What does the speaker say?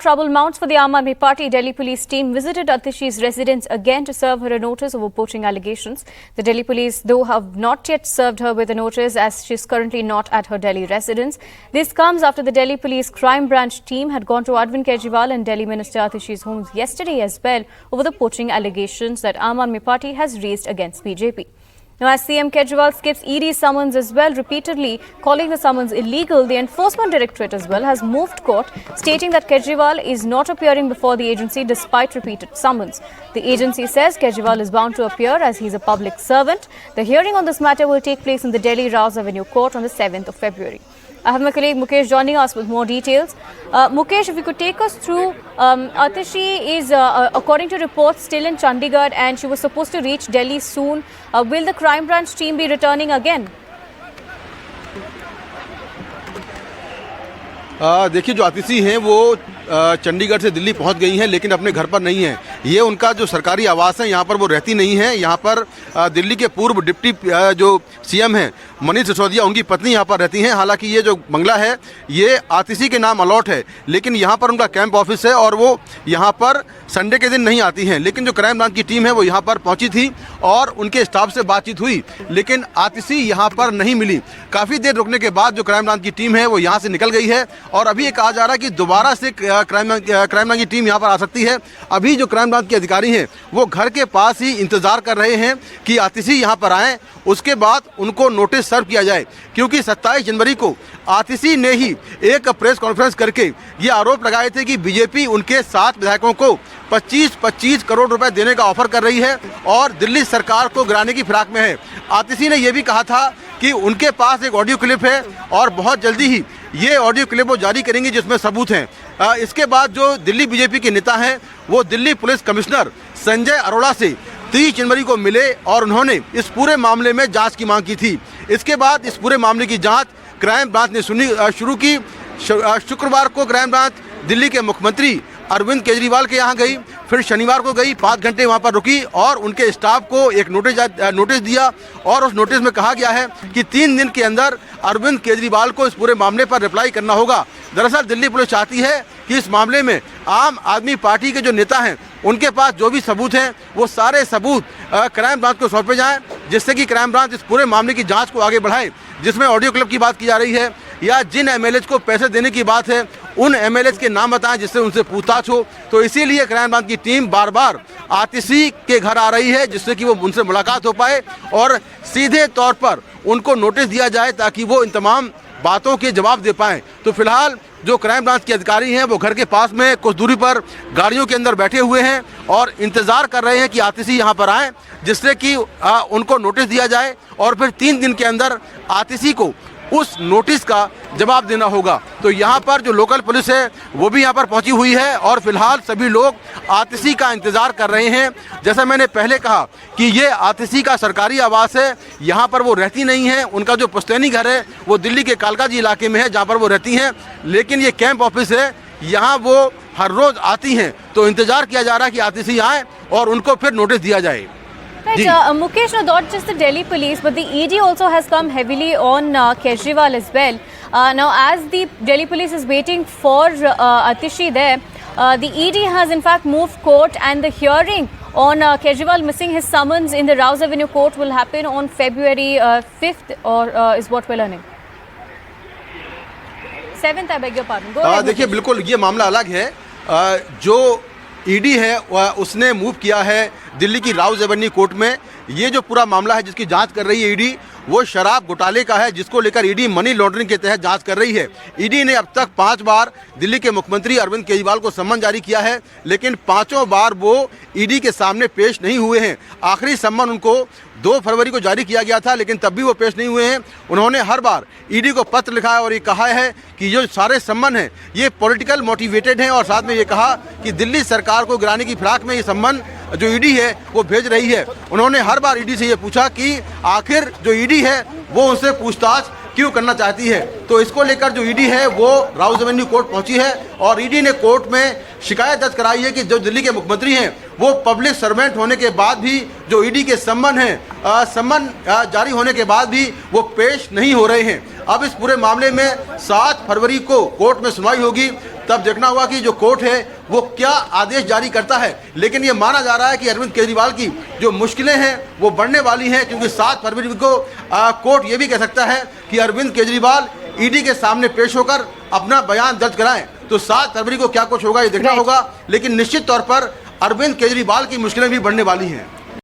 Trouble mounts for the Aam Aadmi Party. Delhi police team visited Atishi's residence again to serve her a notice over poaching allegations. The Delhi police, though, have not yet served her with a notice as she is currently not at her Delhi residence. This comes after the Delhi police crime branch team had gone to Arvind Kejriwal and Delhi Minister Atishi's homes yesterday as well over the poaching allegations that Aam Aadmi Party has raised against BJP. Now, as CM Kejriwal skips ED summons as well, repeatedly calling the summons illegal, the Enforcement Directorate as well has moved court, stating that Kejriwal is not appearing before the agency despite repeated summons. The agency says Kejriwal is bound to appear as he is a public servant. The hearing on this matter will take place in the Delhi Rouse Avenue Court on the 7th of February. I have my colleague Mukesh joining us with more details. Mukesh, if you could take us through, Atishi is, according to reports, still in Chandigarh and she was supposed to reach Delhi soon. Will the crime branch team be returning again? देखिए, जो आतिशी हैं वो चंडीगढ़ से दिल्ली पहुंच गई हैं, लेकिन अपने घर पर नहीं हैं। ये उनका जो सरकारी आवास है, यहाँ पर वो रहती नहीं है। यहाँ पर दिल्ली के पूर्व डिप्टी जो सीएम हैं मनीष सिसोदिया, उनकी पत्नी यहाँ पर रहती हैं। हालांकि ये जो बंगला है ये आतिशी के नाम अलॉट है, लेकिन यहाँ पर उनका कैंप ऑफिस है और वो यहाँ पर संडे के दिन नहीं आती हैं। लेकिन जो क्राइम ब्रांच की टीम है वो यहाँ पर पहुँची थी और उनके स्टाफ से बातचीत हुई, लेकिन आतिशी यहाँ पर नहीं मिली। काफ़ी देर रुकने के बाद जो क्राइम ब्रांच की टीम है वो यहाँ से निकल गई है और अभी ये कहा जा रहा है कि दोबारा से क्राइम ब्रांच की टीम यहाँ पर आ सकती है। अभी जो क्राइम ब्रांच के अधिकारी हैं वो घर के पास ही इंतज़ार कर रहे हैं कि आतिशी यहाँ पर आएँ, उसके बाद उनको नोटिस सर्व किया जाए, क्योंकि 27 जनवरी को आतिशी ने ही एक प्रेस कॉन्फ्रेंस करके ये आरोप लगाए थे कि बीजेपी उनके 7 विधायकों को 25-25 करोड़ रुपए देने का ऑफर कर रही है और दिल्ली सरकार को गिराने की फिराक में है। आतिशी ने यह भी कहा था कि उनके पास एक ऑडियो क्लिप है और बहुत जल्दी ही ये ऑडियो क्लिप वो जारी करेंगे जिसमें सबूत हैं। इसके बाद जो दिल्ली बीजेपी के नेता हैं वो दिल्ली पुलिस कमिश्नर संजय अरोड़ा से 30 जनवरी को मिले और उन्होंने इस पूरे मामले में जांच की मांग की थी। इसके बाद इस पूरे मामले की जांच क्राइम ब्रांच ने शुरू की। शुक्रवार को क्राइम ब्रांच दिल्ली के मुख्यमंत्री अरविंद केजरीवाल के यहाँ गई, फिर शनिवार को गई, 5 घंटे वहाँ पर रुकी और उनके स्टाफ को एक नोटिस दिया और उस नोटिस में कहा गया है कि 3 दिन के अंदर अरविंद केजरीवाल को इस पूरे मामले पर रिप्लाई करना होगा। दरअसल दिल्ली पुलिस चाहती है कि इस मामले में आम आदमी पार्टी के जो नेता हैं उनके पास जो भी सबूत हैं वो सारे सबूत क्राइम ब्रांच को सौंपे जाएं, जिससे कि क्राइम ब्रांच इस पूरे मामले की जांच को आगे बढ़ाए। जिसमें ऑडियो क्लिप की बात की जा रही है या जिन एमएलए को पैसे देने की बात है उन एमएलए के नाम बताएं जिससे उनसे पूछताछ हो। तो इसीलिए क्राइम ब्रांच की टीम बार बार आतिशी के घर आ रही है, जिससे कि वो उनसे मुलाकात हो पाए और सीधे तौर पर उनको नोटिस दिया जाए ताकि वो इन तमाम बातों के जवाब दे पाएँ। तो फिलहाल जो क्राइम ब्रांच के अधिकारी हैं वो घर के पास में कुछ दूरी पर गाड़ियों के अंदर बैठे हुए हैं और इंतज़ार कर रहे हैं कि आतिशी यहाँ पर आएँ, जिससे कि उनको नोटिस दिया जाए और फिर 3 दिन के अंदर आतिशी को उस नोटिस का जवाब देना होगा। तो यहाँ पर जो लोकल पुलिस है वो भी यहाँ पर पहुँची हुई है और फिलहाल सभी लोग आतिशी का इंतज़ार कर रहे हैं। जैसा मैंने पहले कहा कि ये आतिशी का सरकारी आवास है, यहाँ पर वो रहती नहीं है। उनका जो पुश्तैनी घर है वो दिल्ली के कालकाजी इलाके में है जहाँ पर वो रहती हैं, लेकिन ये कैंप ऑफिस है, यहाँ वो हर रोज़ आती हैं। तो इंतज़ार किया जा रहा है कि आतिशी आए और उनको फिर नोटिस दिया जाए। Right, Mukesh, not just the Delhi police, but the ED also has come heavily on Kejriwal as well. Now, as the Delhi police is waiting for Atishi there, the ED has in fact moved court, and the hearing on Kejriwal missing his summons in the Rouse Avenue court will happen on February 5th, or is what we're learning. 7th, I beg your pardon. Go ahead. देखिए, बिल्कुल ये मामला अलग है। जो ED है उसने move किया है दिल्ली की राउज एवेन्यू कोर्ट में। ये जो पूरा मामला है जिसकी जांच कर रही है ईडी, वो शराब घोटाले का है, जिसको लेकर ईडी मनी लॉन्ड्रिंग के तहत जांच कर रही है। ईडी ने अब तक 5 बार दिल्ली के मुख्यमंत्री अरविंद केजरीवाल को सम्मन जारी किया है, लेकिन 5 बार वो ईडी के सामने पेश नहीं हुए हैं। आखिरी सम्मन उनको 2 फरवरी को जारी किया गया था, लेकिन तब भी वो पेश नहीं हुए हैं। उन्होंने हर बार ईडी को पत्र लिखा है और ये कहा है कि जो सारे सम्मन हैं ये पॉलिटिकल मोटिवेटेड हैं और साथ में ये कहा कि दिल्ली सरकार को गिराने की फिराक में ये सम्मन जो ईडी है वो भेज रही है। उन्होंने हर बार ईडी से ये पूछा कि आखिर जो ईडी है वो उनसे पूछताछ क्यों करना चाहती है। तो इसको लेकर जो ईडी है वो राउज एवेन्यू कोर्ट पहुंची है और ईडी ने कोर्ट में शिकायत दर्ज कराई है कि जो दिल्ली के मुख्यमंत्री हैं वो पब्लिक सर्वेंट होने के बाद भी जो ईडी के सम्मन जारी होने के बाद भी वो पेश नहीं हो रहे हैं। अब इस पूरे मामले में 7 फरवरी को कोर्ट में सुनवाई होगी, तब देखना होगा कि जो कोर्ट है वो क्या आदेश जारी करता है। लेकिन ये माना जा रहा है कि अरविंद केजरीवाल की जो मुश्किलें हैं वो बढ़ने वाली हैं, क्योंकि 7 फरवरी को कोर्ट ये भी कह सकता है कि अरविंद केजरीवाल ईडी के सामने पेश होकर अपना बयान दर्ज कराएं। तो 7 फरवरी को क्या कुछ होगा ये देखना होगा, लेकिन निश्चित तौर पर अरविंद केजरीवाल की मुश्किलें भी बढ़ने वाली हैं।